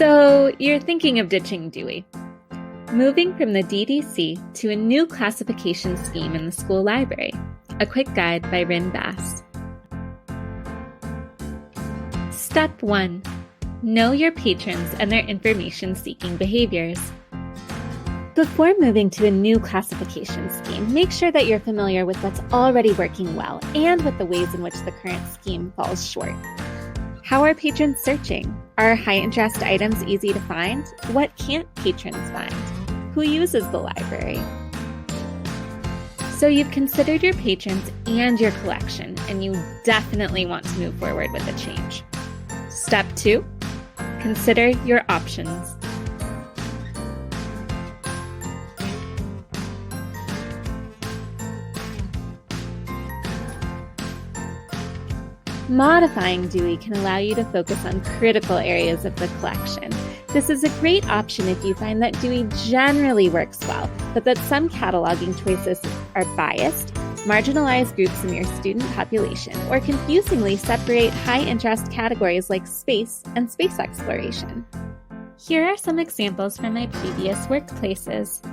So you're thinking of ditching Dewey, moving from the DDC to a new classification scheme in the school library. A quick guide by Rin Bass. Step 1. Know your patrons and their information-seeking behaviors. Before moving to a new classification scheme, make sure that you're familiar with what's already working well and with the ways in which the current scheme falls short. How are patrons searching? Are high-interest items easy to find? What can't patrons find? Who uses the library? So you've considered your patrons and your collection, and you definitely want to move forward with a change. Step 2. Consider your options. Modifying Dewey can allow you to focus on critical areas of the collection. This is a great option if you find that Dewey generally works well, but that some cataloging choices are biased, marginalize groups in your student population, or confusingly separate high-interest categories like space and space exploration. Here are some examples from my previous workplaces.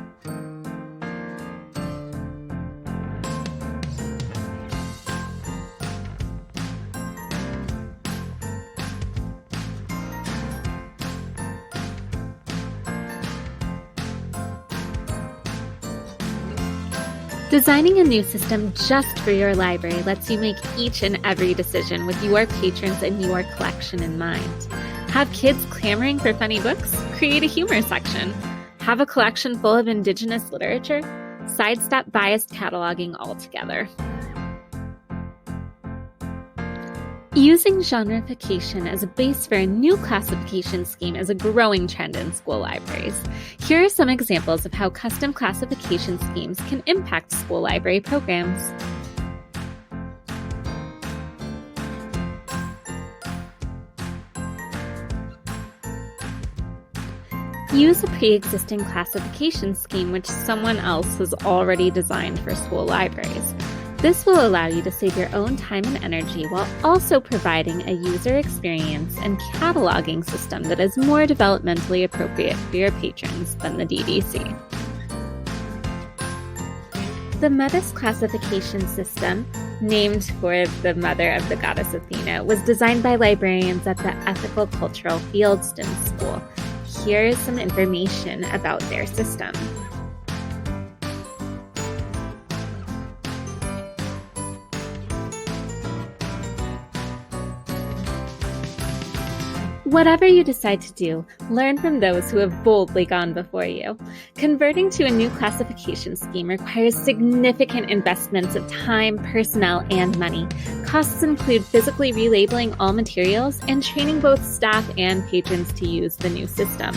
Designing a new system just for your library lets you make each and every decision with your patrons and your collection in mind. Have kids clamoring for funny books? Create a humor section. Have a collection full of Indigenous literature? Sidestep biased cataloging altogether. Using genreification as a base for a new classification scheme is a growing trend in school libraries. Here are some examples of how custom classification schemes can impact school library programs. Use a pre-existing classification scheme which someone else has already designed for school libraries. This will allow you to save your own time and energy while also providing a user experience and cataloging system that is more developmentally appropriate for your patrons than the DDC. The Metis classification system, named for the mother of the goddess Athena, was designed by librarians at the Ethical Cultural Fieldston School. Here is some information about their system. Whatever you decide to do, learn from those who have boldly gone before you. Converting to a new classification scheme requires significant investments of time, personnel, and money. Costs include physically relabeling all materials and training both staff and patrons to use the new system.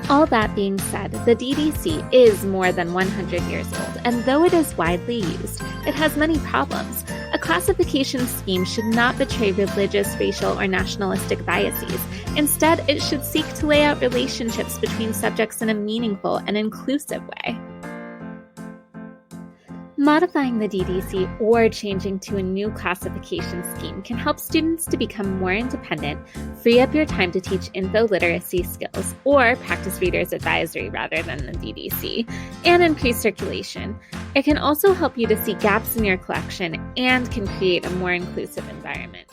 All that being said, the DDC is more than 100 years old, and though it is widely used, it has many problems. A classification scheme should not betray religious, racial, or nationalistic biases. Instead, it should seek to lay out relationships between subjects in a meaningful and inclusive way. Modifying the DDC or changing to a new classification scheme can help students to become more independent, free up your time to teach info literacy skills, or practice reader's advisory rather than the DDC, and increase circulation. It can also help you to see gaps in your collection and can create a more inclusive environment.